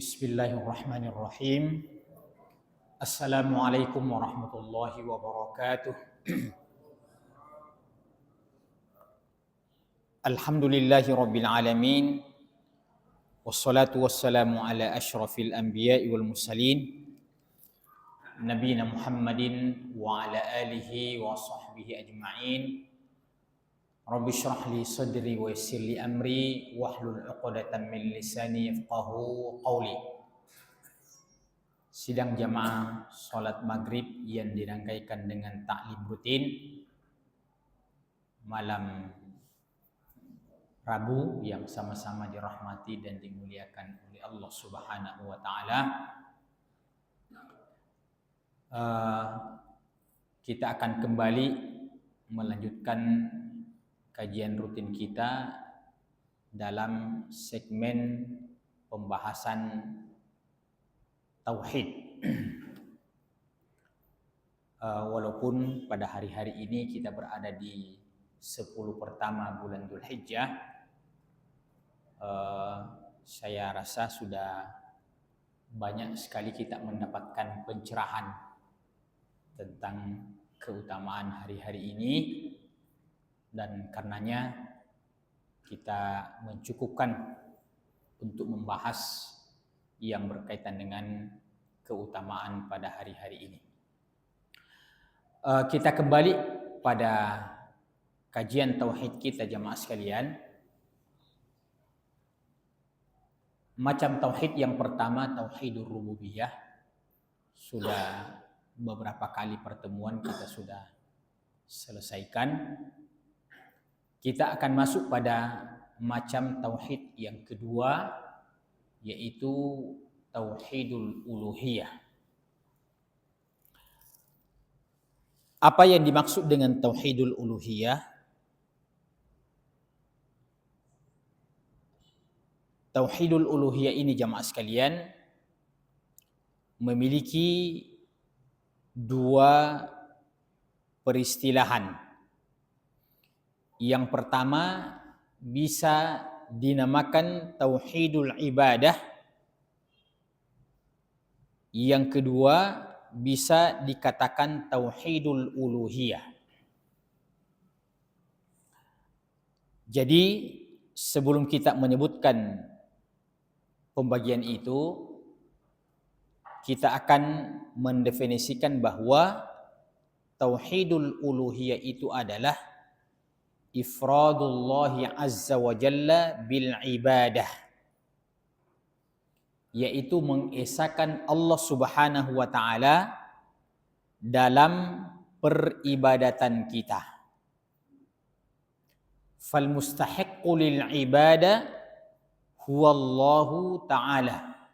Bismillahirrahmanirrahim. Assalamualaikum warahmatullahi wabarakatuh. Alhamdulillahi rabbil alamin. Wassalatu wassalamu ala asyrafil anbiya'i wal mursalin nabiyina Muhammadin wa ala alihi wa sahbihi ajma'in. Rabbi shrah li sadri wa yassir li amri wahlul 'uqdatam min lisani yafqahu qawli. Sidang jamaah salat maghrib yang dirangkaikan dengan taklim rutin malam Rabu yang sama-sama dirahmati dan dimuliakan oleh Allah Subhanahu wa taala. Kita akan kembali melanjutkan kajian rutin kita dalam segmen pembahasan tauhid. Walaupun pada hari-hari ini kita berada di 10 pertama bulan Dzulhijjah, saya rasa sudah banyak sekali kita mendapatkan pencerahan tentang keutamaan hari-hari ini, dan karenanya kita mencukupkan untuk membahas yang berkaitan dengan keutamaan pada hari-hari ini. Kita kembali pada kajian tauhid kita jamaah sekalian. Macam tauhid yang pertama, tauhidur rububiyah, sudah beberapa kali pertemuan kita sudah selesaikan. Kita akan masuk pada macam tauhid yang kedua, yaitu tauhidul uluhiyah. Apa yang dimaksud dengan tauhidul uluhiyah? Tauhidul uluhiyah ini jamaah sekalian memiliki dua peristilahan. Yang pertama bisa dinamakan tauhidul ibadah. Yang kedua bisa dikatakan tauhidul uluhiyah. Jadi sebelum kita menyebutkan pembagian itu, kita akan mendefinisikan bahwa tauhidul uluhiyah itu adalah ifradullahi azza wa jalla bil ibadah, yaitu mengesahkan Allah Subhanahu wa taala dalam peribadatan kita. Fal mustahiqqu lil ibadah huwallahu taala.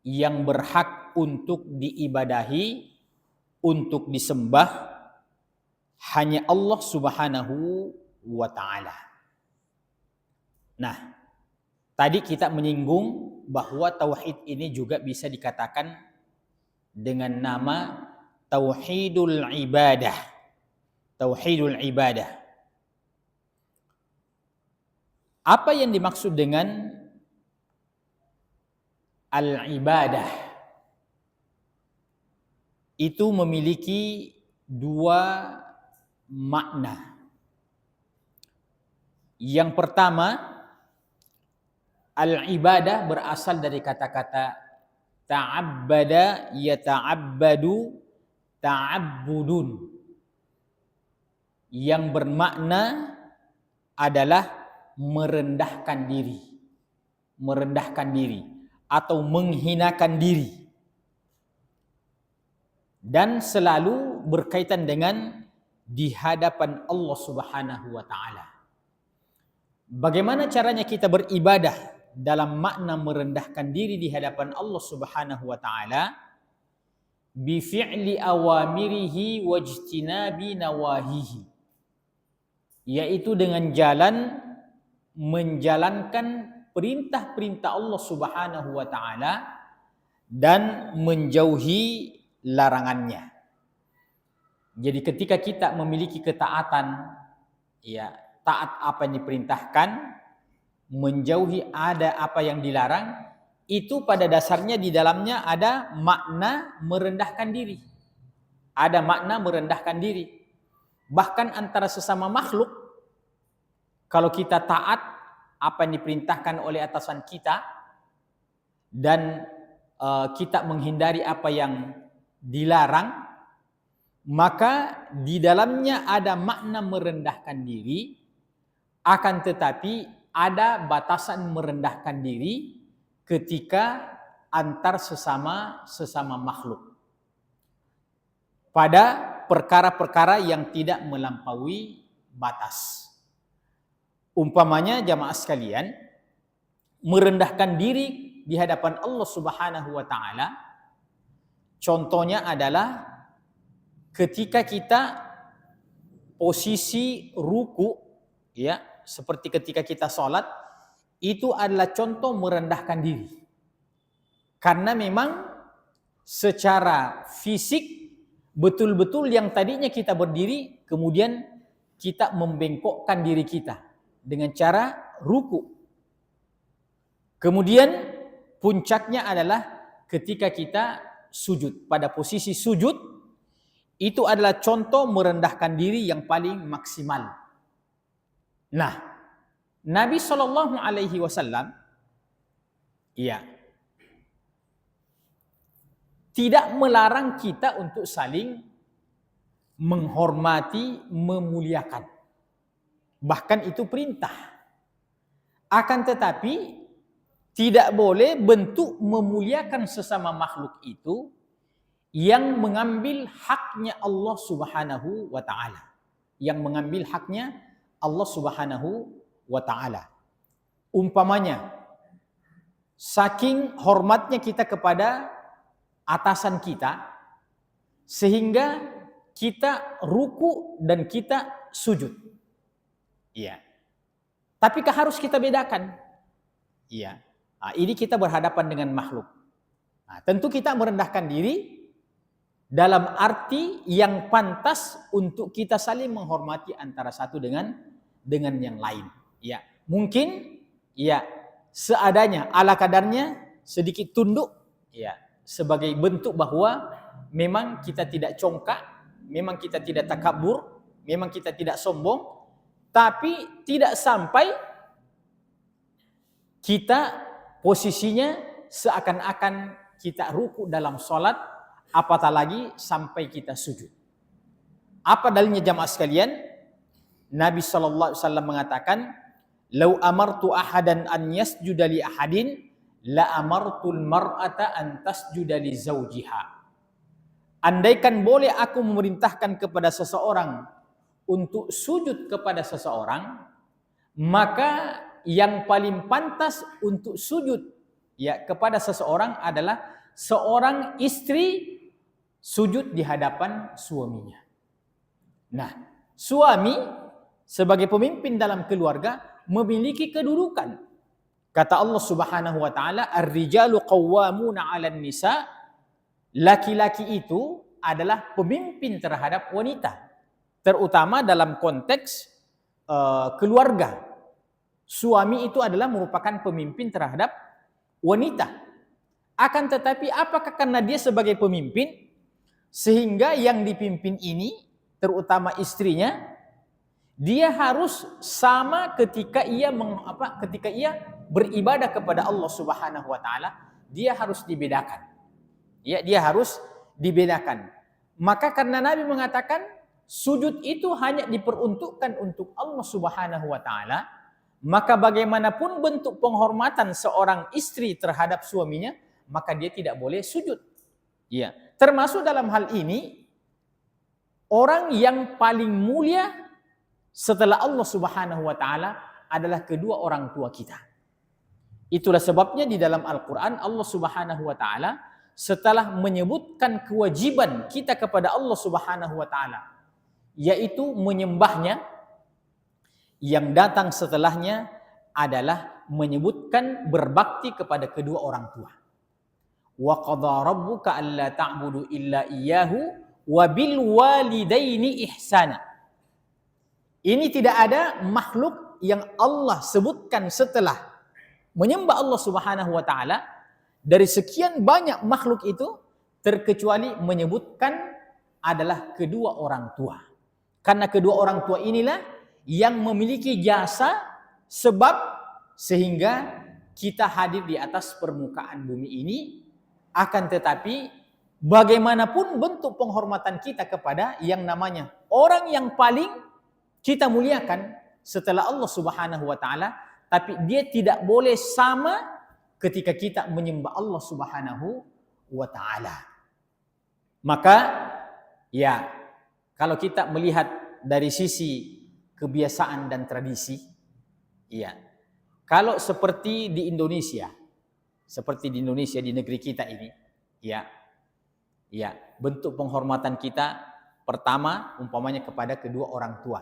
Yang berhak untuk diibadahi, untuk disembah, hanya Allah Subhanahu wa taala. Nah, tadi kita menyinggung bahwa tauhid ini juga bisa dikatakan dengan nama tauhidul ibadah. Tauhidul ibadah. Apa yang dimaksud dengan al-ibadah? Itu memiliki dua makna. Yang pertama, al-ibadah berasal dari kata-kata ta'abbada yata'abbadu ta'abbudun, yang bermakna adalah merendahkan diri atau menghinakan diri, dan selalu berkaitan dengan di hadapan Allah Subhanahu wa taala. Bagaimana caranya kita beribadah dalam makna merendahkan diri di hadapan Allah Subhanahu wa taala? Bi fi'li awamirihi wajtinabi nawahihi, yaitu dengan jalan menjalankan perintah-perintah Allah Subhanahu wa taala dan menjauhi larangannya. Jadi ketika kita memiliki ketaatan, ya, taat apa yang diperintahkan, menjauhi ada apa yang dilarang, itu pada dasarnya di dalamnya ada makna merendahkan diri. Ada makna merendahkan diri. Bahkan antara sesama makhluk, kalau kita taat apa yang diperintahkan oleh atasan kita dan kita menghindari apa yang dilarang, maka di dalamnya ada makna merendahkan diri, akan tetapi ada batasan merendahkan diri ketika antar sesama makhluk pada perkara-perkara yang tidak melampaui batas. Umpamanya jamaah sekalian, merendahkan diri di hadapan Allah Subhanahu wa taala contohnya adalah ketika kita posisi ruku, ya, seperti ketika kita sholat, itu adalah contoh merendahkan diri. Karena memang secara fisik betul-betul yang tadinya kita berdiri, kemudian kita membengkokkan diri kita dengan cara ruku. Kemudian puncaknya adalah ketika kita sujud. Pada posisi sujud, itu adalah contoh merendahkan diri yang paling maksimal. Nah, Nabi SAW, ya, tidak melarang kita untuk saling menghormati, memuliakan. Bahkan itu perintah. Akan tetapi tidak boleh bentuk memuliakan sesama makhluk itu yang mengambil haknya Allah Subhanahu wa taala. Yang mengambil haknya Allah Subhanahu wa taala. Umpamanya, saking hormatnya kita kepada atasan kita sehingga kita ruku dan kita sujud. Iya. Tapikah harus kita bedakan? Iya. Nah, ini kita berhadapan dengan makhluk. Nah, tentu kita merendahkan diri dalam arti yang pantas untuk kita saling menghormati antara satu dengan yang lain. Ya, mungkin ya seadanya, ala kadarnya, sedikit tunduk, ya, sebagai bentuk bahwa memang kita tidak congkak, memang kita tidak takabur, memang kita tidak sombong, tapi tidak sampai kita posisinya seakan-akan kita ruku dalam sholat, apatah lagi sampai kita sujud. Apa dalilnya jamaah sekalian? Nabi SAW mengatakan, "Lau amartu ahadan an yasjuda li ahadin, la amartul mar'ata an tasjuda li zawjiha." Andaikan boleh aku memerintahkan kepada seseorang untuk sujud kepada seseorang, maka yang paling pantas untuk sujud ya kepada seseorang adalah seorang istri sujud di hadapan suaminya. Nah, suami sebagai pemimpin dalam keluarga memiliki kedudukan. Kata Allah Subhanahu wa taala, "Ar-rijalu qawwamuna 'alan nisa." Laki-laki itu adalah pemimpin terhadap wanita, terutama dalam konteks keluarga. Suami itu adalah merupakan pemimpin terhadap wanita. Akan tetapi apakah karena dia sebagai pemimpin sehingga yang dipimpin ini, terutama istrinya, dia harus sama ketika ia beribadah kepada Allah Subhanahu wa taala, dia harus dibedakan. Ya, dia harus dibedakan. Maka karena Nabi mengatakan sujud itu hanya diperuntukkan untuk Allah Subhanahu wa taala, maka bagaimanapun bentuk penghormatan seorang istri terhadap suaminya, maka dia tidak boleh sujud. Ya, termasuk dalam hal ini orang yang paling mulia setelah Allah Subhanahu wa taala adalah kedua orang tua kita. Itulah sebabnya di dalam Al-Qur'an Allah Subhanahu wa taala setelah menyebutkan kewajiban kita kepada Allah Subhanahu wa taala, yaitu menyembahnya, yang datang setelahnya adalah menyebutkan berbakti kepada kedua orang tua. Wa qadha rabbuka alla ta'budu illa iyyahu wa bil walidaini ihsana. Ini tidak ada makhluk yang Allah sebutkan setelah menyembah Allah Subhanahu wa taala dari sekian banyak makhluk itu terkecuali menyebutkan adalah kedua orang tua. Karena kedua orang tua inilah yang memiliki jasa sebab sehingga kita hadir di atas permukaan bumi ini. Akan tetapi bagaimanapun bentuk penghormatan kita kepada yang namanya orang yang paling kita muliakan setelah Allah Subhanahu wa taala, tapi dia tidak boleh sama ketika kita menyembah Allah Subhanahu wa taala. Maka ya, kalau kita melihat dari sisi kebiasaan dan tradisi, ya, kalau seperti di Indonesia, di negeri kita ini, ya, bentuk penghormatan kita pertama umpamanya kepada kedua orang tua.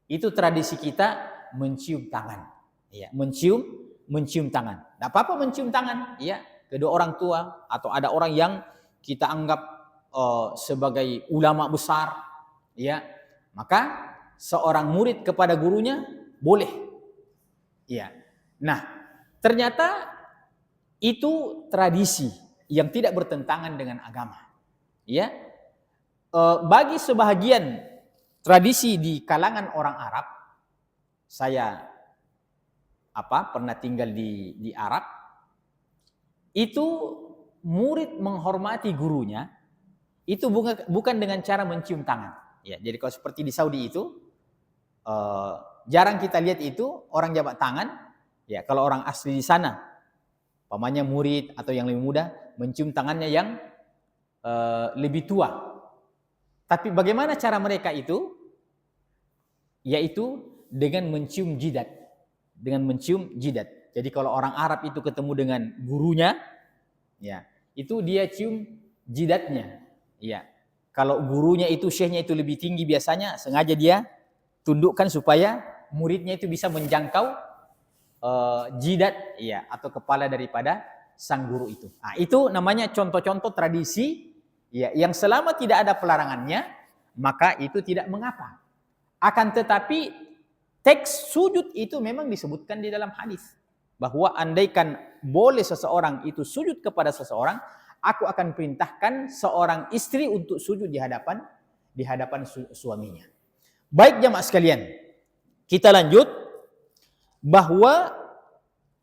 Itu tradisi kita mencium tangan, ya, mencium tangan. Tidak apa-apa mencium tangan, ya, kedua orang tua atau ada orang yang kita anggap sebagai ulama besar, ya, maka seorang murid kepada gurunya boleh, ya. Nah, ternyata itu tradisi yang tidak bertentangan dengan agama, ya. Bagi sebahagian tradisi di kalangan orang Arab, saya pernah tinggal di Arab, itu murid menghormati gurunya itu bukan dengan cara mencium tangan, ya. Jadi kalau seperti di Saudi itu jarang kita lihat itu orang jabat tangan, ya. Kalau orang asli di sana, pamannya murid atau yang lebih muda, mencium tangannya yang lebih tua. Tapi bagaimana cara mereka itu? Yaitu dengan mencium jidat. Jadi kalau orang Arab itu ketemu dengan gurunya, ya, itu dia cium jidatnya, ya. Kalau gurunya itu syekhnya itu lebih tinggi, biasanya sengaja dia tundukkan supaya muridnya itu bisa menjangkau jidat, ya, atau kepala daripada sang guru itu. Nah, itu namanya contoh-contoh tradisi, ya, yang selama tidak ada pelarangannya, maka itu tidak mengapa. Akan tetapi teks sujud itu memang disebutkan di dalam hadis bahwa andaikan boleh seseorang itu sujud kepada seseorang, aku akan perintahkan seorang istri untuk sujud di hadapan suaminya. Baik jamaah sekalian, kita lanjut bahwa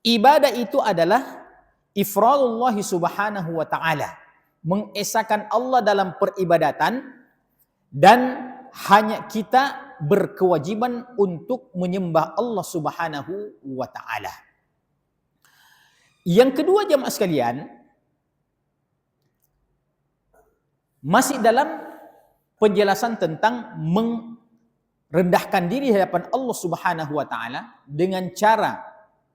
ibadah itu adalah ifradullah subhanahu wa ta'ala, mengesahkan Allah dalam peribadatan, dan hanya kita berkewajiban untuk menyembah Allah Subhanahu wa ta'ala. Yang kedua jamaah sekalian, masih dalam penjelasan tentang merendahkan diri di hadapan Allah Subhanahu wa ta'ala dengan cara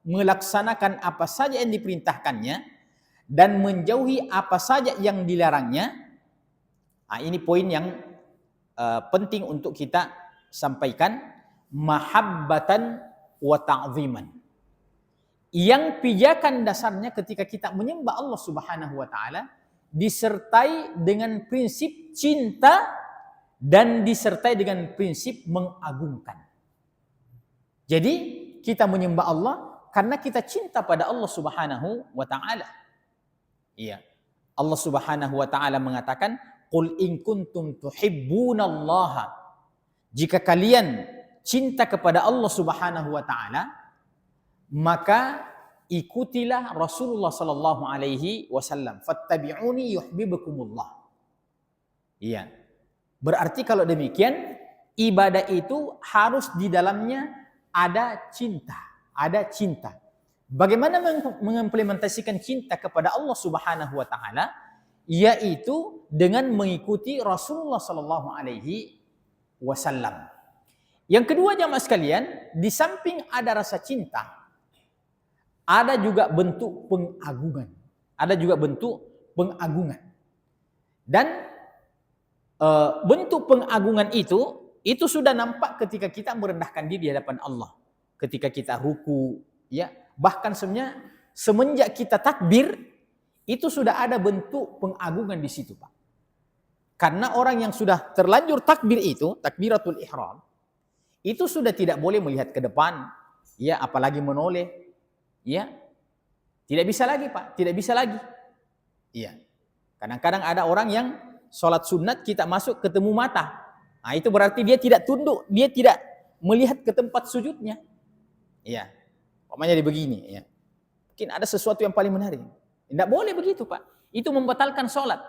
melaksanakan apa saja yang diperintahkannya dan menjauhi apa saja yang dilarangnya. Nah, ini poin yang penting untuk kita sampaikan, mahabbatan wa ta'ziman. Yang pijakan dasarnya ketika kita menyembah Allah Subhanahu wa taala disertai dengan prinsip cinta dan disertai dengan prinsip mengagungkan. Jadi kita menyembah Allah karena kita cinta pada Allah Subhanahu wa taala. Iya. Allah Subhanahu wa taala mengatakan, "Qul in kuntum tuhibbunallaha." Jika kalian cinta kepada Allah Subhanahu wa taala, maka ikutilah Rasulullah sallallahu alaihi wasallam. Fattabi'uni yuhibbukumullah. Iya. Berarti kalau demikian, ibadah itu harus di dalamnya ada cinta. Bagaimana mengimplementasikan cinta kepada Allah Subhanahu wa taala? Yaitu dengan mengikuti Rasulullah sallallahu alaihi wasallam. Yang kedua jamaah sekalian, di samping ada rasa cinta, ada juga bentuk pengagungan. Dan bentuk pengagungan itu sudah nampak ketika kita merendahkan diri di hadapan Allah, ketika kita ruku, ya, bahkan sebenarnya semenjak kita takbir itu sudah ada bentuk pengagungan di situ, Pak. Karena orang yang sudah terlanjur takbir itu, takbiratul ihram, itu sudah tidak boleh melihat ke depan, ya, apalagi menoleh, ya. Tidak bisa lagi, Pak. Tidak bisa lagi. Iya. Kadang-kadang ada orang yang sholat sunat kita masuk ketemu mata. Nah, itu berarti dia tidak tunduk, dia tidak melihat ke tempat sujudnya. Iya. Pokoknya dia begini. Ya. Mungkin ada sesuatu yang paling menarik. Tidak boleh begitu, Pak. Itu membatalkan sholat.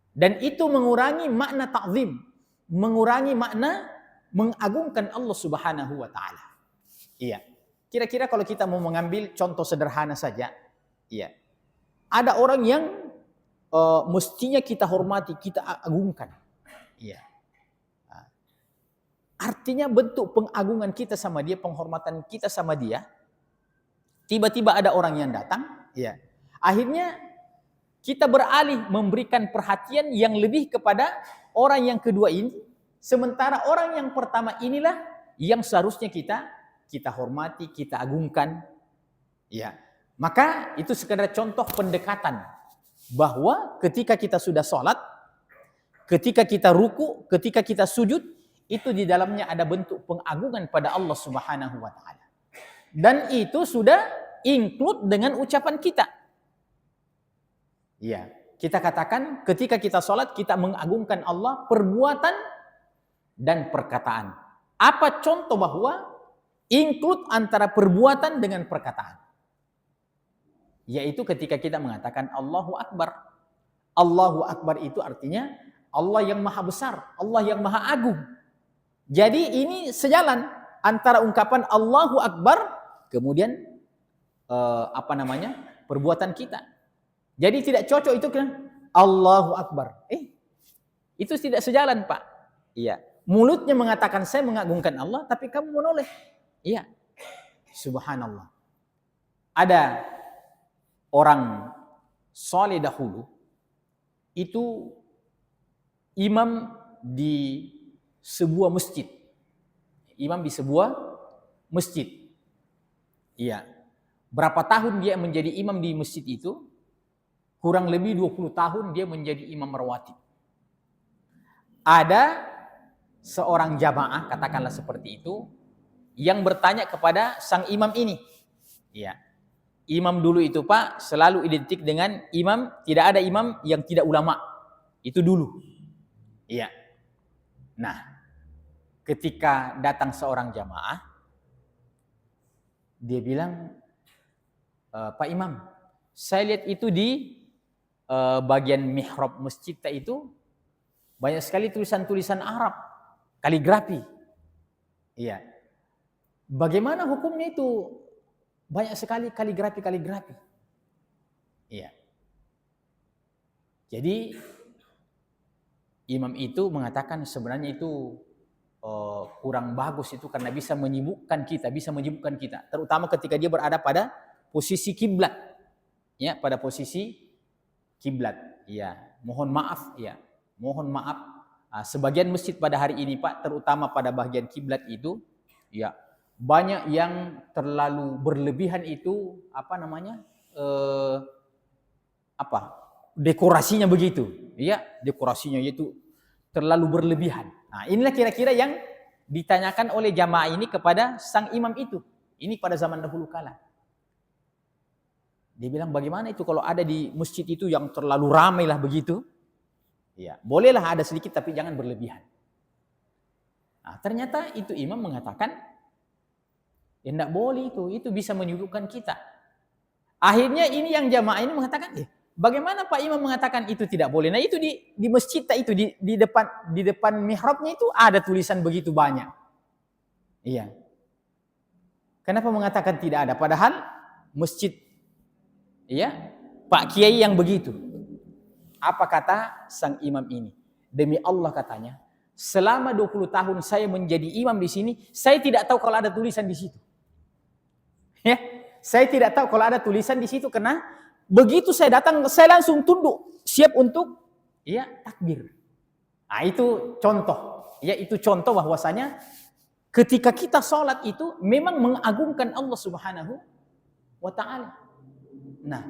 Dan itu mengurangi makna ta'zim. Mengurangi makna mengagungkan Allah Subhanahu wa Ta'ala. Iya. Kira-kira kalau kita mau mengambil contoh sederhana saja, iya. Ada orang yang mestinya kita hormati, kita agungkan. Iya. Artinya bentuk pengagungan kita sama dia, penghormatan kita sama dia. Tiba-tiba ada orang yang datang, iya. Akhirnya kita beralih memberikan perhatian yang lebih kepada orang yang kedua ini, sementara orang yang pertama inilah yang seharusnya kita hormati, kita agungkan. Ya. Maka itu sekedar contoh pendekatan bahwa ketika kita sudah sholat, ketika kita ruku, ketika kita sujud, itu di dalamnya ada bentuk pengagungan pada Allah Subhanahu wa Ta'ala. Dan itu sudah include dengan ucapan kita. Ya, kita katakan ketika kita sholat, kita mengagungkan Allah perbuatan dan perkataan. Apa contoh bahwa include antara perbuatan dengan perkataan? Yaitu ketika kita mengatakan Allahu Akbar. Allahu Akbar itu artinya Allah yang maha besar, Allah yang maha agung. Jadi ini sejalan antara ungkapan Allahu Akbar kemudian perbuatan kita. Jadi tidak cocok itu kan Allahu Akbar. Itu tidak sejalan, Pak. Iya. Mulutnya mengatakan saya mengagungkan Allah, tapi kamu menoleh. Iya. Subhanallah. Ada orang soleh dahulu itu imam di sebuah masjid. Imam di sebuah masjid. Iya. Berapa tahun dia menjadi imam di masjid itu? Kurang lebih 20 tahun dia menjadi imam rawatib. Ada seorang jamaah, katakanlah seperti itu, yang bertanya kepada sang imam ini. Iya. Imam dulu itu, Pak, selalu identik dengan imam, tidak ada imam yang tidak ulama. Itu dulu. Iya. Nah, ketika datang seorang jamaah, dia bilang, Pak Imam, saya lihat itu di bagian mihrab masjid itu banyak sekali tulisan-tulisan Arab, kaligrafi. Iya. Bagaimana hukumnya itu? Banyak sekali kaligrafi. Iya. Jadi imam itu mengatakan sebenarnya itu kurang bagus itu karena bisa menyibukkan kita, terutama ketika dia berada pada posisi kiblat. Ya, pada posisi kiblat. Ya, mohon maaf ya. Mohon maaf. Sebagian masjid pada hari ini, Pak, terutama pada bagian kiblat itu, ya, banyak yang terlalu berlebihan itu dekorasinya begitu, ya, dekorasinya itu terlalu berlebihan. Nah, inilah kira-kira yang ditanyakan oleh jamaah ini kepada sang imam itu. Ini pada zaman dahulu kala. Dia bilang bagaimana itu kalau ada di masjid itu yang terlalu ramai lah begitu? Ya, bolehlah ada sedikit tapi jangan berlebihan. Nah, ternyata itu imam mengatakan ya tidak boleh itu bisa menyudutkan kita. Akhirnya ini yang jamaah ini mengatakan, bagaimana Pak Imam mengatakan itu tidak boleh? Nah itu di masjid itu di depan mihrabnya itu ada tulisan begitu banyak. Iya. Kenapa mengatakan tidak ada? Padahal masjid, iya, Pak Kiai yang begitu. Apa kata sang imam ini? Demi Allah katanya, selama 20 tahun saya menjadi imam di sini, saya tidak tahu kalau ada tulisan di situ. Ya, saya tidak tahu kalau ada tulisan di situ karena begitu saya datang, saya langsung tunduk, siap untuk takbir. Nah, itu contoh. Ya, itu contoh bahwasanya ketika kita sholat itu memang mengagungkan Allah Subhanahu wa Ta'ala. Nah,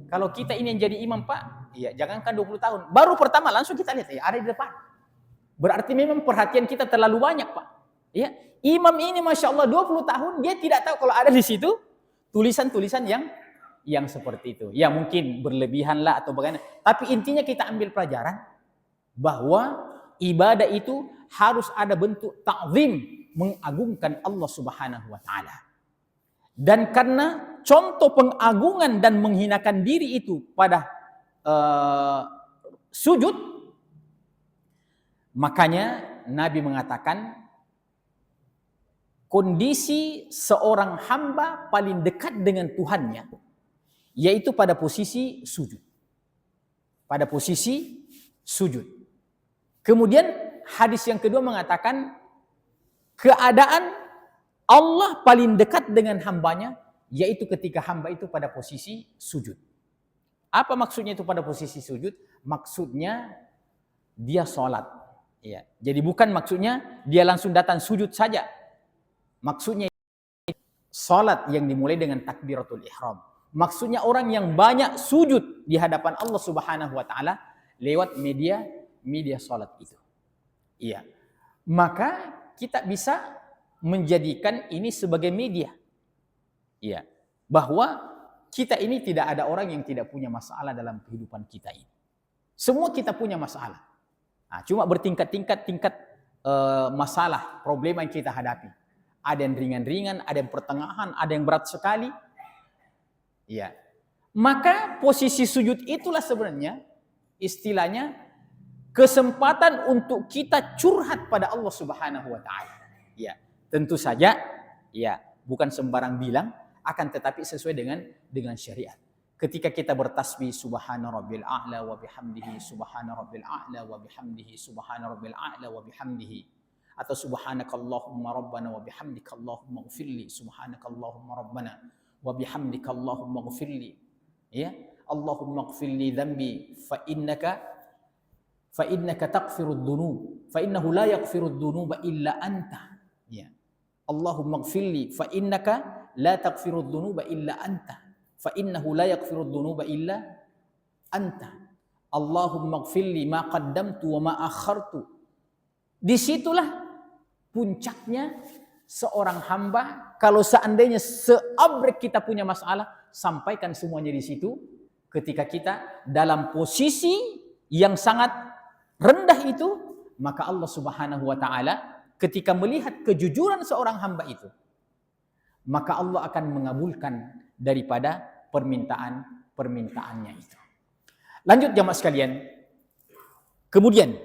kalau kita ini yang jadi imam, Pak, ya jangankan 20 tahun, baru pertama langsung kita lihat ada di depan. Berarti memang perhatian kita terlalu banyak, Pak. Ya, imam ini Masya Allah 20 tahun dia tidak tahu kalau ada di situ tulisan-tulisan yang yang seperti itu. Ya mungkin berlebihanlah atau bagaimana. Tapi intinya kita ambil pelajaran bahwa ibadah itu harus ada bentuk ta'zim, mengagungkan Allah Subhanahu wa taala. Dan karena contoh pengagungan dan menghinakan diri itu pada sujud, makanya Nabi mengatakan kondisi seorang hamba paling dekat dengan Tuhannya yaitu pada posisi sujud. Pada posisi sujud. Kemudian hadis yang kedua mengatakan keadaan Allah paling dekat dengan hambanya yaitu ketika hamba itu pada posisi sujud. Apa maksudnya itu pada posisi sujud? Maksudnya dia sholat. Ya. Jadi bukan maksudnya dia langsung datang sujud saja. Maksudnya sholat yang dimulai dengan takbiratul ihram. Maksudnya orang yang banyak sujud di hadapan Allah Subhanahu wa taala lewat media sholat itu. Iya. Maka kita bisa menjadikan ini sebagai media. Iya. Bahwa kita ini tidak ada orang yang tidak punya masalah dalam kehidupan kita ini. Semua kita punya masalah. Nah, cuma bertingkat-tingkat masalah, problema yang kita hadapi. Ada yang ringan-ringan, ada yang pertengahan, ada yang berat sekali. Ya. Maka posisi sujud itulah sebenarnya istilahnya kesempatan untuk kita curhat pada Allah Subhanahu wa taala. Ya, tentu saja ya, bukan sembarang bilang, akan tetapi sesuai dengan syariat. Ketika kita bertasbih subhana rabbil a'la wa bihamdihi subhana rabbil a'la wa bihamdihi subhana rabbil a'la wa bihamdihi atau subhanakallahumma rabbana wa bihamdika allahumma ighfirli subhanakallahumma rabbana wa bihamdika allahumma ighfirli, ya, Allahumma ighfirli dhanbi fa innaka taghfirud dhunub fa innahu la yaghfirud dhunuba illa anta, ya, Allahumma ighfirli fa innaka la taghfirud dhunuba illa anta fa innahu la yaghfirud dhunuba illa anta, Allahumma ighfirli ma qaddamtu wa ma akhartu. Disitulah puncaknya seorang hamba, kalau seandainya seabrek kita punya masalah, sampaikan semuanya di situ. Ketika kita dalam posisi yang sangat rendah itu, maka Allah Subhanahu wa taala ketika melihat kejujuran seorang hamba itu, maka Allah akan mengabulkan daripada permintaannya itu. Lanjut jamaah sekalian. Kemudian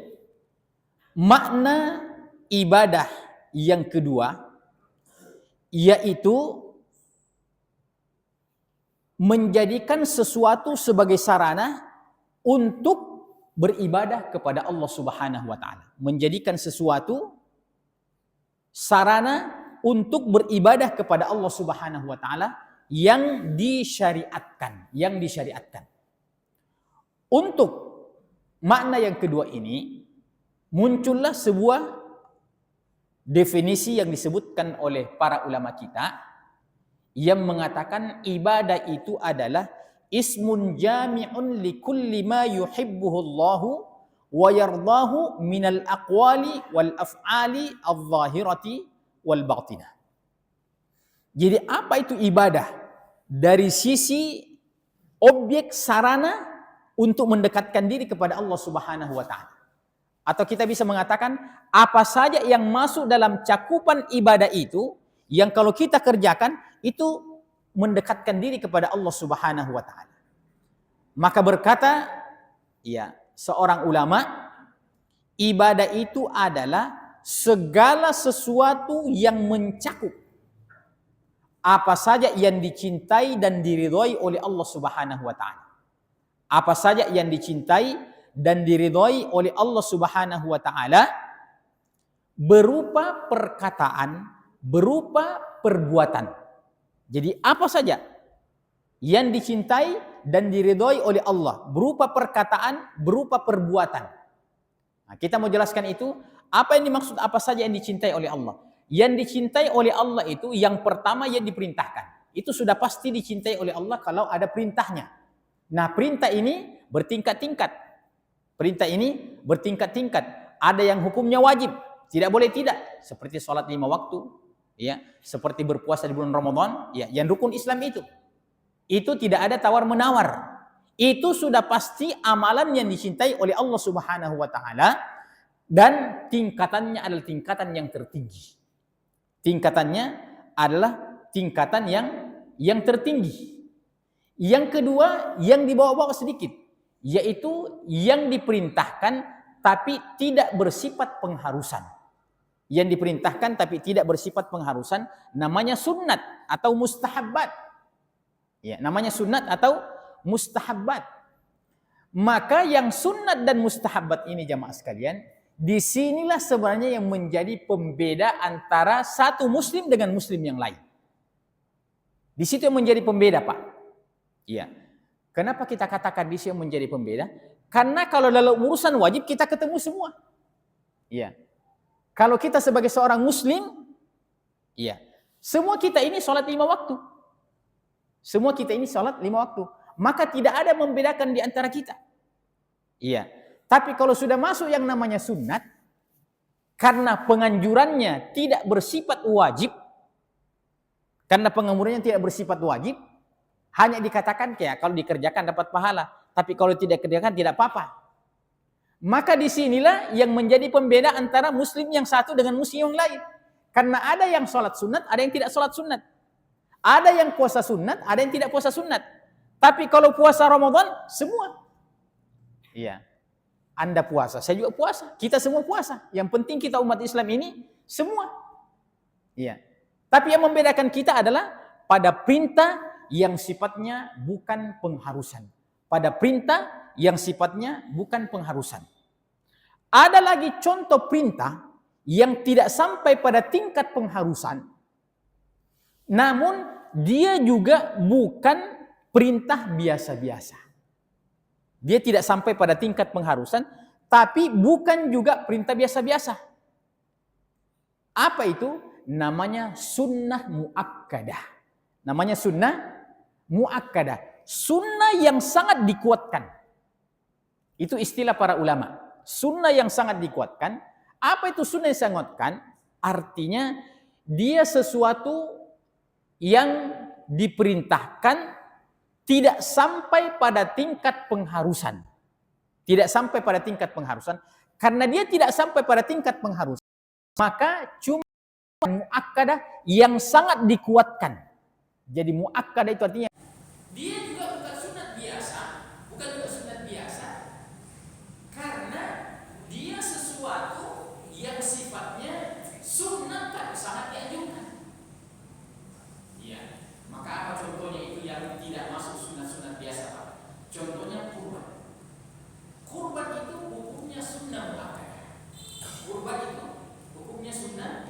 makna ibadah yang kedua yaitu menjadikan sesuatu sebagai sarana untuk beribadah kepada Allah Subhanahu wa taala. Menjadikan sesuatu sarana untuk beribadah kepada Allah Subhanahu wa taala yang disyariatkan, Untuk makna yang kedua ini muncullah sebuah definisi yang disebutkan oleh para ulama kita yang mengatakan ibadah itu adalah ismun jami'un li kulli ma yuhibbuhu Allahu wa yardahu minal aqwali wal af'ali adh-dhahirati wal batinah. Jadi apa itu ibadah? Dari sisi objek sarana untuk mendekatkan diri kepada Allah Subhanahu wa taala. Atau kita bisa mengatakan apa saja yang masuk dalam cakupan ibadah itu yang kalau kita kerjakan itu mendekatkan diri kepada Allah Subhanahu wa taala. Maka berkata ya seorang ulama, ibadah itu adalah segala sesuatu yang mencakup apa saja yang dicintai dan diridhoi oleh Allah Subhanahu wa taala. Apa saja yang dicintai dan diridhoi oleh Allah Subhanahu wa taala berupa perkataan, berupa perbuatan. Jadi apa saja yang dicintai dan diridhoi oleh Allah berupa perkataan, berupa perbuatan. Nah, kita mau jelaskan itu, apa yang dimaksud apa saja yang dicintai oleh Allah? Yang dicintai oleh Allah itu yang pertama yang diperintahkan. Itu sudah pasti dicintai oleh Allah kalau ada perintahnya. Nah, perintah ini bertingkat-tingkat. Perintah ini bertingkat-tingkat. Ada yang hukumnya wajib, tidak boleh tidak, seperti sholat 5 waktu, ya, seperti berpuasa di bulan Ramadan, ya, yang rukun Islam itu. Itu tidak ada tawar-menawar. Itu sudah pasti amalan yang dicintai oleh Allah Subhanahu wa taala dan tingkatannya adalah tingkatan yang tertinggi. Tingkatannya adalah tingkatan yang tertinggi. Yang kedua, yang dibawa-bawa sedikit, yaitu yang diperintahkan tapi tidak bersifat pengharusan. Yang diperintahkan tapi tidak bersifat pengharusan namanya sunnat atau mustahabbat. Ya, namanya sunnat atau mustahabbat. Maka yang sunnat dan mustahabbat ini jamaah sekalian, disinilah sebenarnya yang menjadi pembeda antara satu muslim dengan muslim yang lain. Di situ yang menjadi pembeda, Pak. Iya. Kenapa kita katakan di situ yang menjadi pembeda? Karena kalau dalam urusan wajib kita ketemu semua. Iya. Kalau kita sebagai seorang muslim, iya, semua kita ini sholat 5 waktu. Semua kita ini sholat 5 waktu. Maka tidak ada membedakan di antara kita. Iya. Tapi kalau sudah masuk yang namanya sunnat, karena penganjurannya tidak bersifat wajib, hanya dikatakan kayak kalau dikerjakan dapat pahala. Tapi kalau tidak dikerjakan tidak apa-apa. Maka disinilah yang menjadi pembeda antara muslim yang satu dengan muslim yang lain. Karena ada yang sholat sunat, ada yang tidak sholat sunat. Ada yang puasa sunat, ada yang tidak puasa sunat. Tapi kalau puasa Ramadan, semua. Iya. Anda puasa, saya juga puasa. Kita semua puasa. Yang penting kita umat Islam ini, semua. Iya. Tapi yang membedakan kita adalah pada perintah yang sifatnya bukan pengharusan. Pada perintah yang sifatnya bukan pengharusan. Ada lagi contoh perintah yang tidak sampai pada tingkat pengharusan. Namun dia juga bukan perintah biasa-biasa. Dia tidak sampai pada tingkat pengharusan, tapi bukan juga perintah biasa-biasa. Apa itu? Namanya sunnah muakkadah. Namanya sunnah muakkadah. Sunnah yang sangat dikuatkan. Itu istilah para ulama. Sunnah yang sangat dikuatkan. Apa itu sunnah yang sangat dikuatkan? Artinya dia sesuatu yang diperintahkan tidak sampai pada tingkat pengharusan. Tidak sampai pada tingkat pengharusan. Karena dia tidak sampai pada tingkat pengharusan, maka cuma muakkadah yang sangat dikuatkan. Jadi muakkadah itu artinya dia juga bukan sunat biasa, bukan juga sunat biasa, karena dia sesuatu yang sifatnya sunat tapi sangat dianjurkan. Iya. Maka apa contohnya itu yang tidak masuk sunat-sunat biasa, Pak? Contohnya kurban. Kurban itu hukumnya sunnah muakkadah. Kurban itu hukumnya sunnah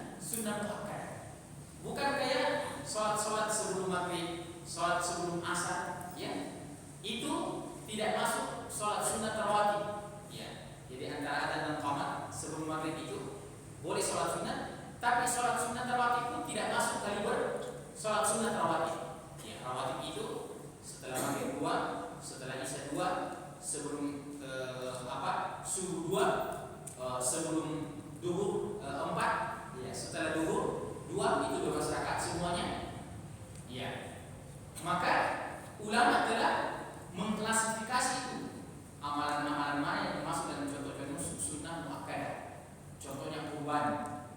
muakkadah. Bukan kayak sholat sebelum maghrib, sholat sebelum asar, ya. Itu tidak masuk sholat sunnah tarawih, ya. Jadi antara adzan dan qamat sebelum maghrib itu boleh sholat sunnah, tapi sholat sunnah tarawih itu tidak masuk kaliber sholat sunnah tarawih. Ya, tarawih itu setelah maghrib 2, setelah isya 2, sebelum subuh 2, sebelum duhur 4, ya, setelah duhur 2 itu 12 rakaat semuanya. Ya. Maka ulama telah mengklasifikasi itu amalan-amalan mana yang termasuk dalam contoh-contoh sunnah muakkadah. Contohnya kurban,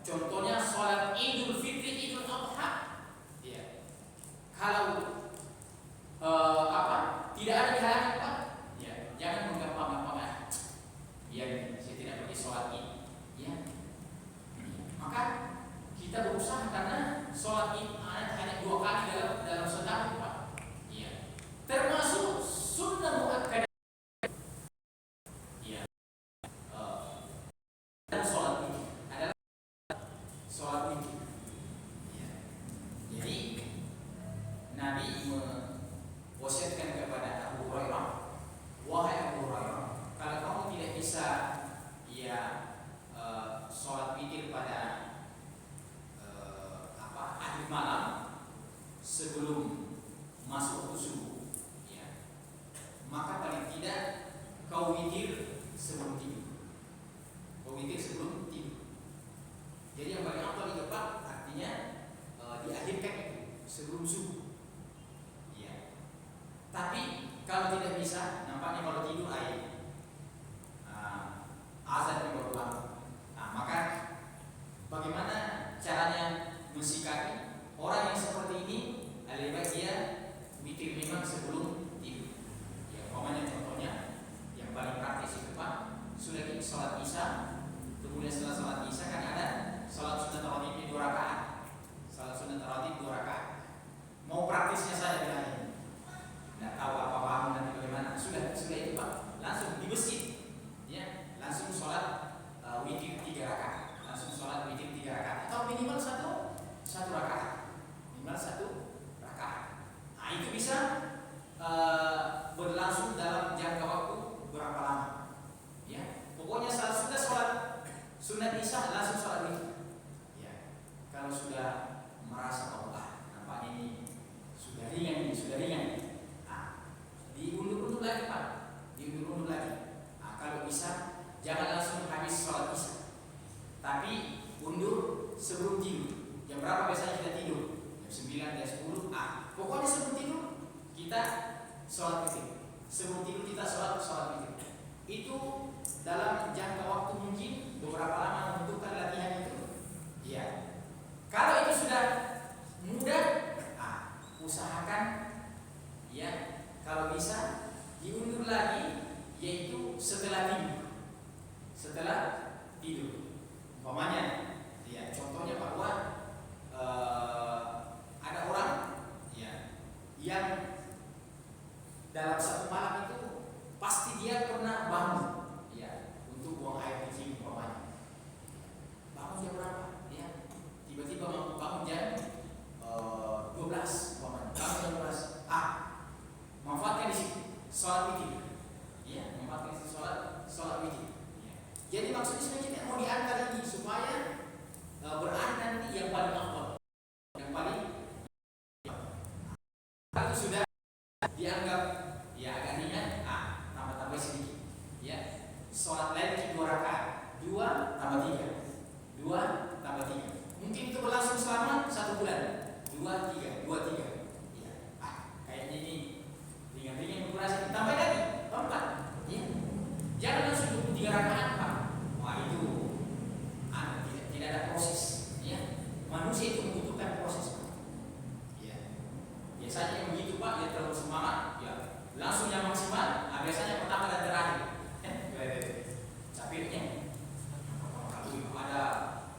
contohnya sholat Idul Fitri, Idul Adha. Ya. Kalau tidak ada dihalangi, Pak, ya, jangan menggampang-gampang. Ya, saya tidak pergi sholat Id. Ya. Maka kita berusaha karena sholat Id hanya 2 kali dalam setahun, Pak. Ya. Termasuk sunnah muakkadah. Ya. Dan sholat Id adalah sholat Id. Ya. Jadi Nabi mewasiatkan kepada Abu Hurairah, wahai Abu Hurairah, kalau kamu tidak bisa sholat witir pada akhir malam sebelum masuk waktu subuh, ya, maka paling tidak kau witir sebelum tidur. Kau witir sebelum tidur. Jadi yang paling afdal itu, Pak, artinya diakhirkan itu sebelum subuh. Ya. bisa nampaknya kalau tidur air azan baru bangun. Nah, maka bagaimana caranya mensikapi orang yang seperti ini? Lebih baik dia witir memang sebelum tidur. Ya, umpamanya contohnya yang paling praktis itu Pak, sudah sholat isya, kemudian setelah sholat isya kan ada sholat sunat rawatib 2 rakaat. Sholat sunat rawatib 2 rakaat. Mau praktisnya saya bilangin, nggak tahu apa paham nanti bagaimana. Sudah itu Pak, langsung di masjid, ya, langsung sholat witir 3 rakaat, langsung sholat witir 3 rakaat atau minimal satu rakaat, minimal 1 rakaat. Nah itu bisa berlangsung dalam jangka waktu berapa lama? Ya, pokoknya sudah sholat sunat isya langsung sholat witir. Ya, kalau sudah merasa bahwa nampaknya ini sudah ringan. Nah, diundur-undur lagi Pak, diundur-undur lagi. Nah, kalau bisa jangan langsung habis sholat isya, tapi undur sebelum tidur. Jam berapa biasanya kita tidur? Jam 9, jam 10. Pokoknya sebelum tidur kita sholat witir. Sebelum tidur kita sholat witir. Itu dalam jangka waktu mungkin beberapa lama membutuhkan latihan itu. Ya. Kalau itu sudah mudah, usahakan ya kalau bisa diundur lagi, yaitu setelah tidur. Umpamanya, ya contohnya bahwa ada orang ya yang dalam satu malam itu pasti dia pernah bangun ya untuk buang air kecil umpamanya. Bangun jam berapa? Ya, tiba-tiba bangun jam 12 umpamanya. Bangun jam 12. Manfaatkan di situ sholat witir. Ya, manfaatkan di situ sholat witir. Ya. Jadi maksudnya sebenarnya kita mau diantar ini supaya berada nanti yang paling afdal. Yang paling itu sudah dianggap ya agak ringan, tambah sedikit. Ya, sholat lain 2 rakaat, 2 tambah 3, 2 tambah 3. Mungkin itu berlangsung selama 1 bulan, 2 3. Ya, kayaknya ini ringan-ringan kurasa, tambah lagi 4. Ya, jangan langsung 23 rakaat Pak. Wah itu tidak ada proses. Ya, manusia itu membutuhkan proses Pak. Ya. Biasanya yang begitu Pak, dia terlalu semangat, ya langsung yang maksimal. Biasanya pertama dan terakhir. Capeknya. Kalau ada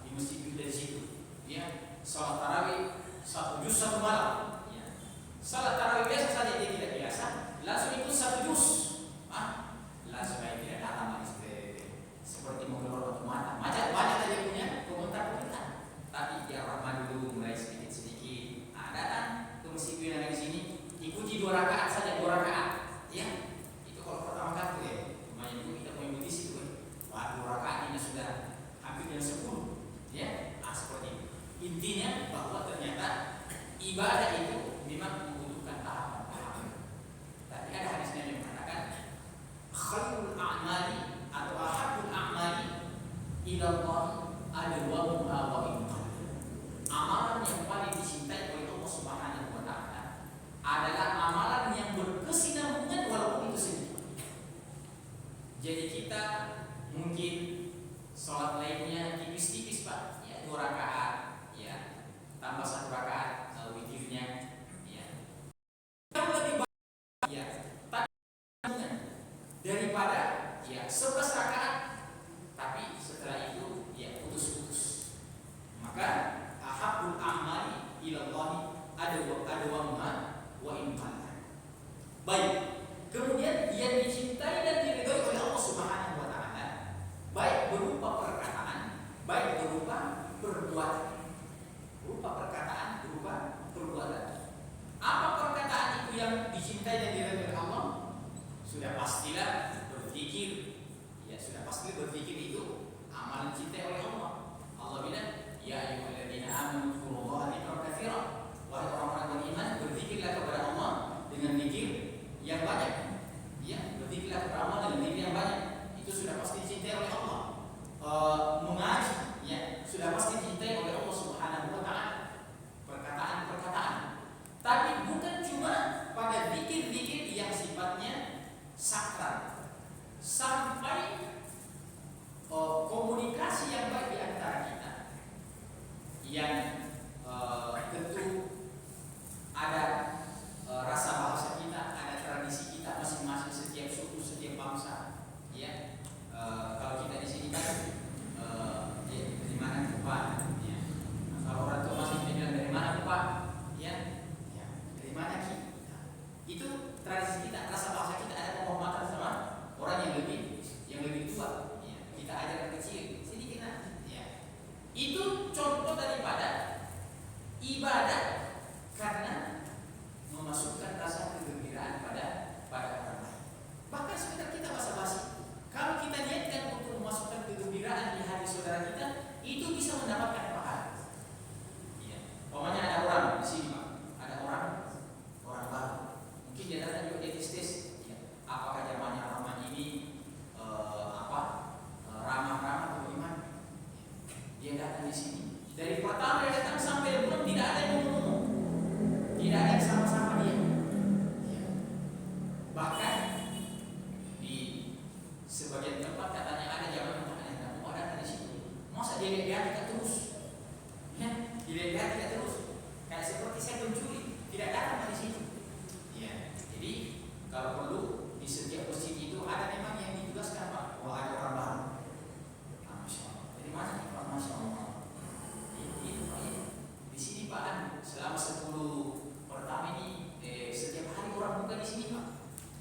di masjid dari situ, ya sholat tarawih 1 juz 1 malam. Ya. Sholat tarawih biasa saja dia tidak biasa, langsung ikut 1 juz. Langsung kayak tidak datang lagi seperti mengeluarkan mata. Banyak aja punya komentar. Tapi ya Rahman dulu mulai sedikit. Datang ke masjid yang di sini, ikuti 2 rakaat saja, 2 rakaat. Ya, itu kalau pertama kali ya, lumayan itu kita mengikuti situ. 2 rakaat ini sudah hampir jam 10. Ya, seperti itu. Intinya bahwa ternyata ibadah itu memang membutuhkan tahapan-tahapan. Tapi ada hadisnya yang mengatakan khairul a'mali atau ahabbul a'mali ila Allah adwamuha wa in qalla. Amalan yang paling dicintai oleh Allah Subhanahu wa taala adalah amalan yang berkesinambungan walaupun itu sedikit. Jadi kita mungkin sholat lainnya tipis-tipis Pak, ya 2 rakaat, ya tambah 1 rakaat witirnya, ya yang lebih baik, ya tapi daripada ya 11 rakaat tapi setelah itu ya putus-putus. Maka ahabbul a'mali ilallahi adwamuha wa in qalla. Baik, kemudian yang dicintai dan diridhoi oleh Allah Subhanahu wa taala baik berupa perkataan, baik berupa perbuatan. Berupa perkataan, berupa perbuatan. Apa perkataan itu yang dicintai dan diridhoi oleh Allah? Sudah pastilah berzikir. Ya, sudah pasti berzikir itu amalan dicintai oleh Allah. Allah bilang, ya ayyuhalladzina amanu dzkurullaha dzikran katsiran. Wahai orang-orang beriman, berzikirlah kepada Allah dengan zikir yang banyak. Ya, berzikirlah kepada Allah dengan zikir yang banyak. Itu sudah pasti dicintai oleh Allah. Mengaji, ya, sudah pasti dicintai oleh Allah Subhanahu wa taala. Perkataan-perkataan. Tapi bukan cuma pada zikir-zikir yang sifatnya ibadah karena memasukkan rasa kegembiraan pada orang lain. Bahkan sekedar kita basa-basi, kalau kita niatkan untuk memasukkan kegembiraan di hati saudara kita, itu bisa mendapatkan pahala. Ya. Pokoknya ada orang di sini, Pak. Ada orang baru. Mungkin dia datang juga dia tes. Ya. Apakah jamaah ini ramah-ramah atau bagaimana? Dia datang di sini. Dari pertama dia datang sampai belum tidak ada yang ngomong. Tidak ada yang sama-sama dia. Ya. Bahkan di sebagian tempat katanya ada jamaah yang mau datang di sini. Masa dia tidak terus? Ya, dia tidak terus. Kayak seperti saya pencuri, tidak datang di sini. Ya, jadi kalau perlu di setiap masjid itu ada memang yang ditugaskan, Pak. Wah, ada orang baru. Masya Allah. Dari mana nih, Pak? Masya Allah. Ini Pak, ya. Di sini Pak, selama 10 pertama ini setiap hari orang buka di sini, Pak.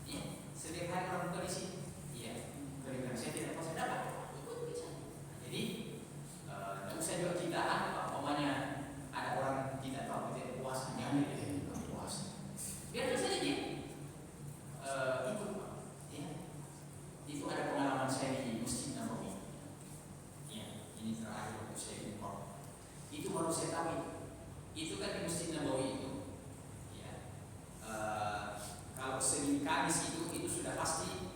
Ya, setiap hari orang buka di sini. Iya. Karena saya tidak pasti dapat. Ikut bisa. Jadi tidak usah juga kita Pak. Pokoknya ada orang tidak tahu tidak puas, jangan dia puas. Biarkan saja dia ikut, Pak. Ya. Itu ada pengalaman saya di Masjid Nabawi. Ya, ini terakhir waktu saya di Umrah. Itu baru saya tahu itu kan di Masjid Nabawi itu. Ya. Kalau Senin Kamis itu sudah pasti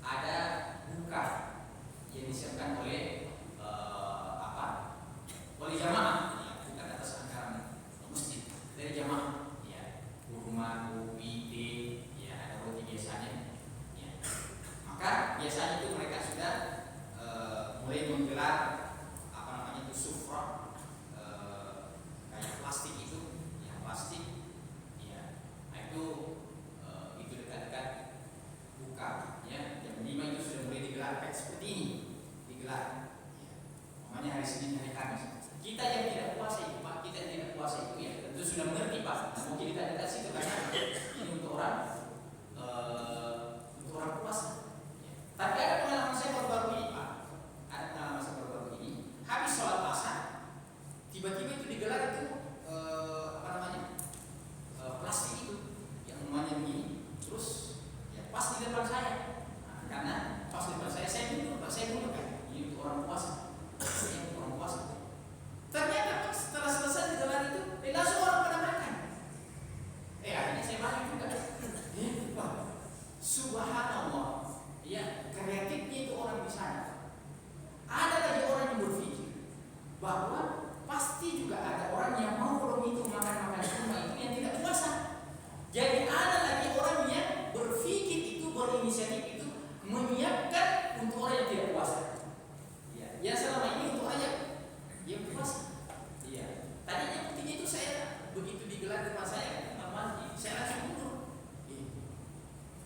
ada buka yang disiapkan oleh oleh jamaah, ya, bukan atas anggaran masjid, dari jamaah, ya, kurma, kopi, teh, ya, ada roti biasanya, ya. Maka biasanya itu mereka sudah mulai menggelar itu sufrah, kayak plastik itu, ya, plastik, ya. Nah, itu dekat-dekat buka, ya, jam 5 itu sudah mulai digelar kayak seperti ini, digelar, ya. Namanya hari Senin, hari Kamis. Kita yang tidak puasa itu, Pak, kita yang tidak puasa itu, ya, tentu sudah mengerti, Pak. Nah, mungkin kita dekat situ karena ini untuk orang puasa. Ya. Tapi ada pengalaman saya baru-baru ini, Pak. Ada pengalaman saya baru-baru ini. Habis sholat asar, tiba-tiba itu digelar itu plastik itu yang namanya begini. Terus ya pas di depan saya. Nah, karena pas di depan saya mundur, Pak, saya mundur kan. Ini untuk orang puasa. Ini untuk orang puasa. Ternyata setelah selesai digelar itu, langsung orang pada makan. Akhirnya saya balik juga. Wah, subhanallah. Ya, kreatifnya itu orang di sana. Ada lagi orang yang berpikir bahwa pasti juga ada orang yang mau orang itu makan semua itu yang tidak puasa. Jadi ada lagi orang yang berpikir itu, berinisiatif itu menyiapkan untuk orang yang tidak puasa. Ya, yang selama ini untuk orang yang puasa. Iya. Tadinya buktinya itu saya begitu digelar depan saya, saya langsung mundur.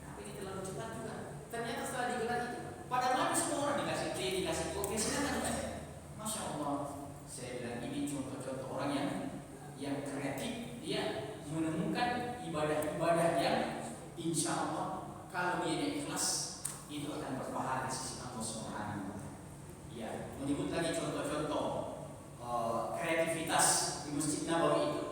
Tapi ini terlalu cepat juga. Ternyata setelah digelar itu, pada malam semua orang dikasih teh, dikasih kopi, silakan kan. Masya Allah. Saya bilang ini contoh-contoh orang yang kreatif, dia menemukan ibadah-ibadah yang insya Allah kalau dia ikhlas itu akan berpahala di sisi Allah Subhanahu wa Ta'ala. Ya, menyebut lagi contoh-contoh kreativitas di Masjid Nabawi itu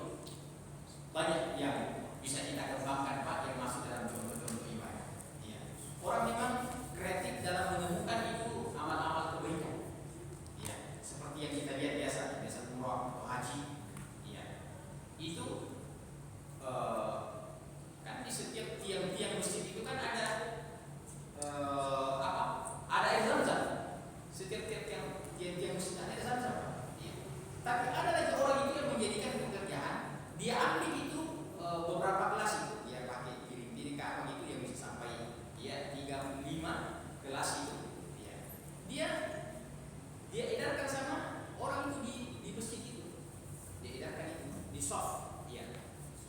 banyak yang bisa kita kembangkan, Pak, yang masuk dalam contoh-contoh ibadah. Ya. Orang memang kreatif dalam menemukan itu amal-amal kebaikan. Ya, seperti yang kita lihat biasa umrah atau haji. Ya. Itu kan di setiap tiang-tiang masjid itu kan ada ada air zam-zam. Setiap tiang-tiang masjid ada air zam-zam. Ya. Tapi ada lagi orang itu yang menjadikan pekerjaan, dia ambil itu beberapa gelas itu, dia pakai piring-piring apa gitu yang bisa sampai ya 35 gelas itu. Ya. Dia edarkan sama orang itu di masjid itu. Dia edarkan itu di soft. Ya.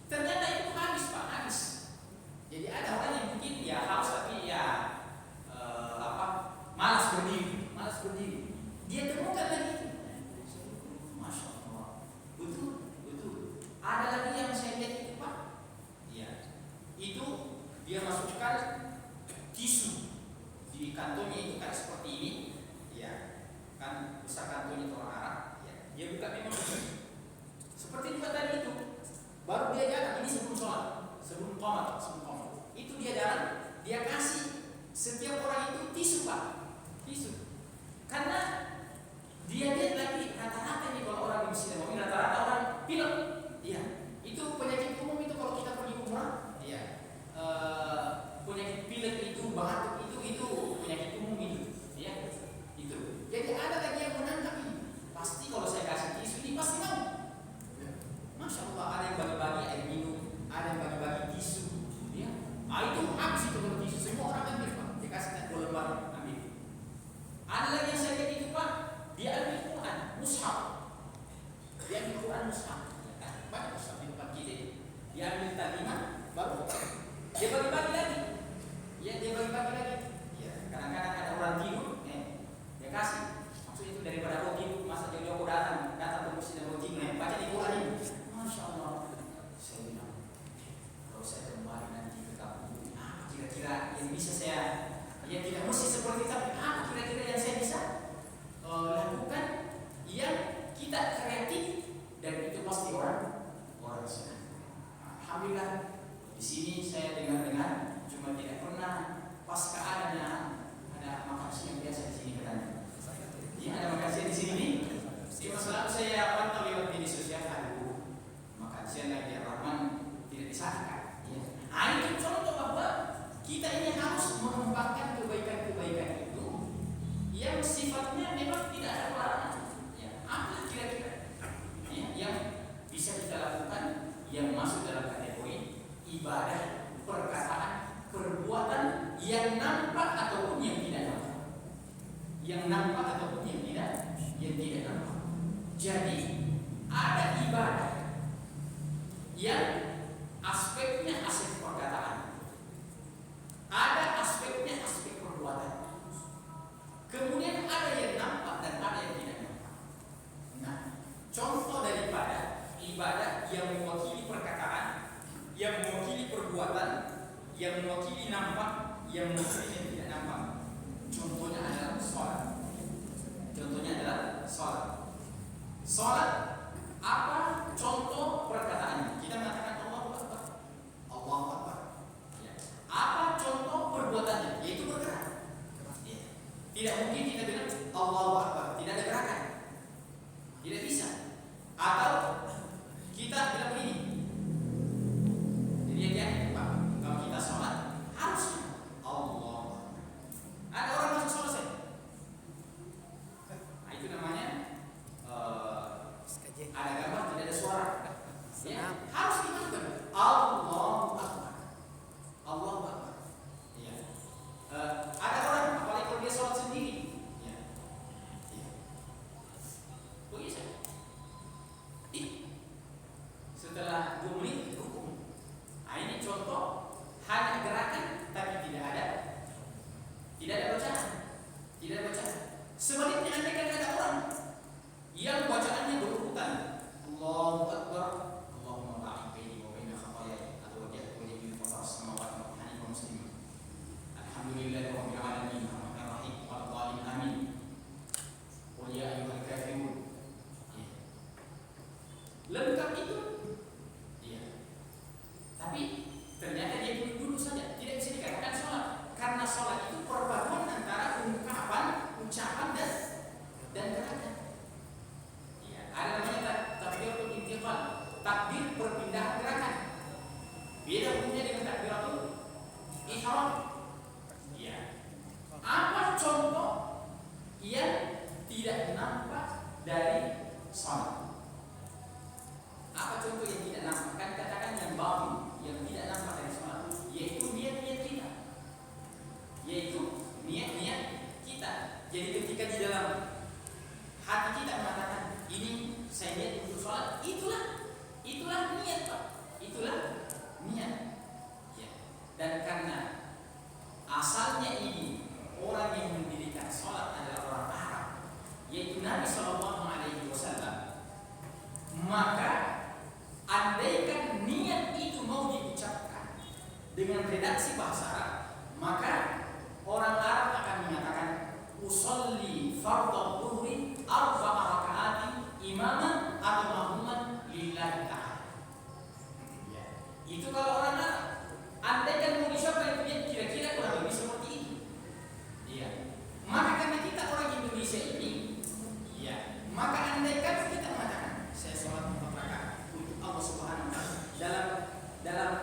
Ternyata itu habis, Pak, habis. Jadi ada orang yang mungkin ya haus tapi ya malas berdiri. Dia temukan lagi itu. Masya Allah. Betul. Ada lagi yang saya lihat itu, Pak. Ya. Itu dia masukkan tisu di kantongnya itu kan seperti ini. Ya. Kan besar kantongnya orang Arab. Ya. Dia buka memang seperti juga tadi itu. Masya Allah, ada yang bagi-bagi air minum, ada yang bagi-bagi tisu, ya. Itu habis itu kalau tisu, semua orang ambil Pak, dikasih 2 lembar ambil. Ada lagi yang saya lihat itu Pak, dia ambil Quran, mushaf, dia ambil Quran mushaf, ya, banyak mushaf di depan kita, dia ambil terjemah, baru dia bagi-bagi lagi, ya dia bagi-bagi lagi, ya. Kadang-kadang ada orang tidur, dia kasih. Itu daripada kau tidur, masa jauh-jauh kau datang ke masjid dan kau tidur, baca di Quran ini. Masya Allah. Saya bilang, kalau saya kembali nanti ke kampung, kira-kira yang bisa saya, yang tidak mesti seperti tapi apa kira-kira yang saya bisa lakukan yang kita kreatif dan itu pasti orang senang. Alhamdulillah di sini saya dengar cuma tidak pernah pasca ada makan siang biasa di sini katanya. Ya, ada makan siang di sini nih. Cuma selalu saya pantau lewat media sosial, makan siang lagi Rahman tidak disahkan. Ya. Itu contoh bahwa kita ini harus mengembangkan kebaikan-kebaikan itu yang sifatnya memang tidak ada larangan. Ya, apa kira-kira yang bisa kita lakukan yang masuk dalam kategori ibadah, perkataan, perbuatan yang nampak ataupun yang tidak nampak. Yang nampak ataupun yang tidak nampak. Jadi ada ibadah yang aspeknya aspek perkataan, ada aspeknya aspek perbuatan. Kemudian ada yang nampak dan ada yang tidak nampak. Nah, contoh daripada ibadah yang mewakili perkataan, yang mewakili perbuatan, yang mewakili nampak, yang mewakili yang tidak nampak. Contohnya adalah sholat. Sholat apa contoh perkataannya? Kita mengatakan Allahu Akbar. Allahu Akbar. Ya. Apa contoh perbuatannya? Yaitu bergerak. Ya. Tidak mungkin kita bilang Allahu Akbar, tidak ada gerakan. Tidak bisa. Atau kita bilang begini. Jadi ya, Pak, kalau kita sholat harusnya Allah. Ada orang masuk sholat saya. Nah, itu namanya ada gambar tidak ada suara. Ya, harus dilakukan. Allahu Akbar. Allahu Akbar. Ya. Ada orang apalagi kalau dia sholat sendiri. Ya. Ya. Begitu. Setelah 2 menit hukum. Nah, ini contoh hanya gerakan tapi tidak ada bacaan. Tidak ada bacaan. Sebaliknya andaikan ada orang yang bacaannya berurutan. Allahu Akbar, Allahumma ba'id baini wa baina khataaya atau wajhatu wajhi fasal samawati wa hanifan muslimin. Alhamdulillahi rabbil alamin, arrahmanir rahim, wal amin. Qul ya ayyuhal kafirun. Lengkap itu. Iya. Tapi ternyata dia dulu saja tidak bisa dikatakan sholat karena sholat itu perpaduan antara ungkapan, ucapan dan gerakan. Ya, ada namanya takbiratul intiqal, takbir perpindahan gerakan. Beda hukumnya dengan takbiratul ihram. Ya. Apa contoh yang tidak nampak dari sholat? Apa contoh yang tidak nampak? Kan katakan yang batin, yang tidak nampak dari sholat, yaitu niat-niat kita. Jadi ketika di dalam hati kita mengatakan ini saya niat untuk sholat, itulah niat Pak, itulah niat. Ya. Dan karena asalnya ini orang yang mendirikan sholat adalah orang Arab, yaitu Nabi SAW, maka andaikan niat itu mau diucapkan dengan redaksi bahasa Arab, maka orang Arab akan menyatakan usolli fardhu dhuhri arba'a raka'atin imaman atau mahmuman lillahi ta'ala. Ya. Itu kalau orang Arab. Andaikan mau diucapkan itu kira-kira kurang lebih seperti ini. Iya. Maka karena kita orang Indonesia ini, ya, maka andaikan kita mengatakan saya sholat 4 rakaat untuk Allah Subhanahu wa taala dalam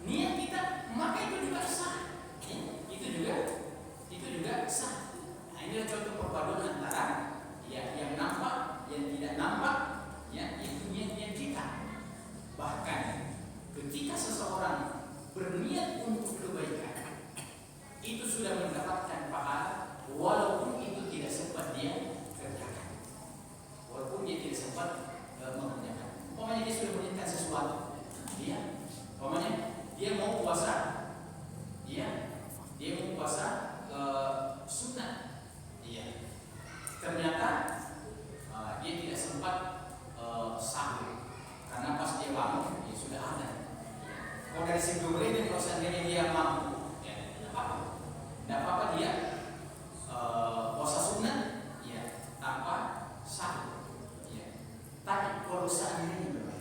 niat kita, maka itu juga sah. Ya, itu juga sah. Nah, inilah contoh perpaduan antara ya yang nampak, yang tidak nampak, ya itu niat-niat kita. Kalau dari segi boleh, kalau seandainya dia mampu, ya tidak apa-apa dia puasa sunnah, ya tanpa sahur, ya. Tapi kalau seandainya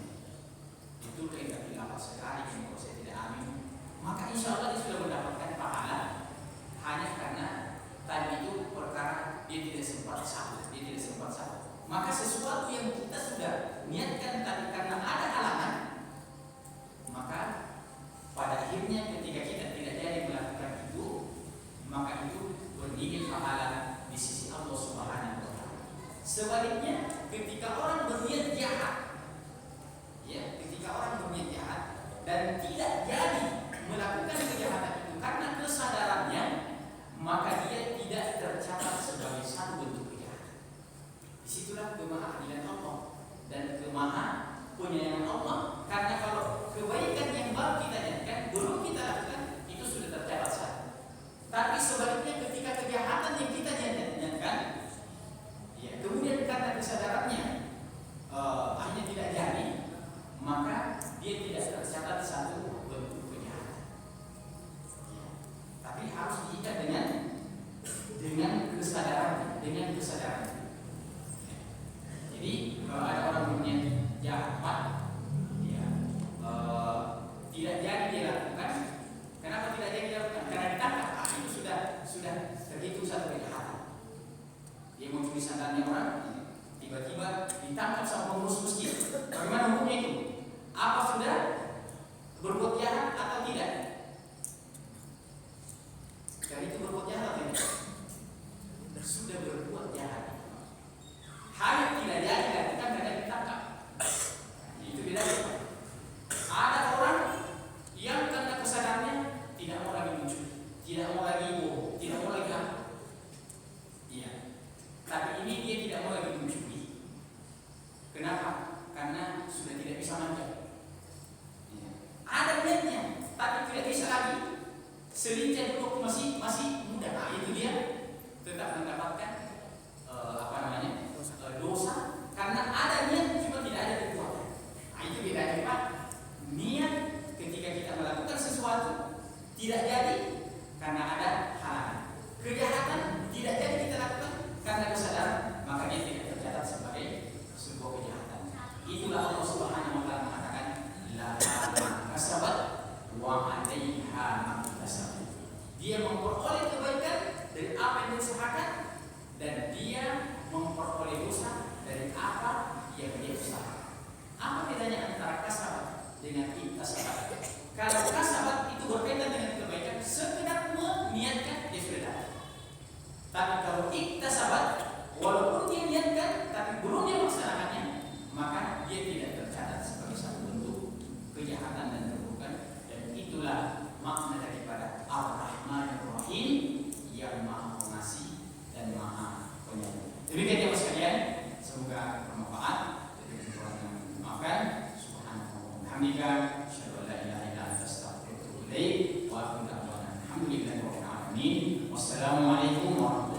itu kaitan apa sekali, kalau saya tidak amin, maka insya Allah dia sudah mendapatkan pahala hanya karena tadi itu perkara dia tidak sempat sahur, Maka sesuatu yang kita sudah niatkan tadi karena ada halangan, maka pada akhirnya ketika kita tidak jadi melakukan itu, maka itu bernilai pahala di sisi Allah Subhanahu wa Ta'ala. Sebaliknya, ketika orang berniat jahat, ya, dan tidak jadi melakukan kejahatan itu karena kesadarannya, maka dia tidak tercatat sebagai satu bentuk kejahatan. Disitulah kemahaadilan Allah dan kemahapenyayangan Allah. Karena kalau kebaikan yang baru kita niatkan, belum kita lakukan, itu sudah tercatat satu. Tapi sebaliknya ketika kejahatan yang kita niatkan, ya, kemudian karena kesadarannya hanya tidak jadi, maka dia tidak tercatat satu bentuk kejahatan. Ya. Tapi harus diikat dengan kesadaran. Ya. Jadi kalau ada orang berniat jahat, ya, tidak jadi dia lakukan. Kenapa tidak jadi dia lakukan? Karena ditangkap. Itu sudah terhitung satu kejahatan. Dia mencuri sandalnya orang, tiba-tiba ditangkap sama pengurus masjid. Bagaimana hukumnya itu? Apa sudah berbuat jahat atau tidak? Dari itu berbuat jahat atau tidak? Sudah berbuat jahat. Hanya tidak jadi lakukan karena ditangkap. Itu bedanya. Ada orang yang karena kesadarannya tidak mau lagi muncul, tidak mau lagi bohong, tidak mau lagi apa. Iya. Tapi ini dia tidak mau lagi mencuri. Kenapa? Karena sudah tidak bisa manjat. Ya. Ada niatnya, tapi tidak bisa lagi. Selincar dulu masih muda. Nah, itu dia tetap mendapatkan dosa karena ada niat cuma tidak ada kekuatan. Nah, itu bedanya Pak. Niat ketika kita melakukan sesuatu tidak jadi karena ada halangan. Kejahatan tidak jadi kita lakukan karena kesadaran, maka dia tidak tercatat sebagai sebuah kejahatan. Itulah Allah Subhanahu wa Ta'ala mengatakan la kasabat wa 'alaiha maktasabat. Dia memperoleh kebaikan dari apa yang diusahakan dan dia memperoleh dosa dari apa yang dia usahakan. Apa bedanya antara kasabat dengan iktasabat? Kalau kasabat itu berkaitan dengan kebaikan, sekedar meniatkan dia sudah dapat. Tapi kalau iktasabat, walaupun dia niatkan tapi belum dia melaksanakannya, maka dia tidak tercatat sebagai satu bentuk kejahatan dan keburukan. Dan itulah makna daripada Ar-Rahmanir Rahim, yang Maha Pengasih dan Maha Penyayang. Demikian ya sekalian, semoga bermanfaat. Jadi kurang yang maafkan. Subhanallah wa bihamdika, asyhadu an la ilaha illa anta, astaghfiruka wa atubu ilaik. Wa akhiru da'wana alhamdulillahi rabbil alamin. Wassalamualaikum warahmatullahi wabarakatuh.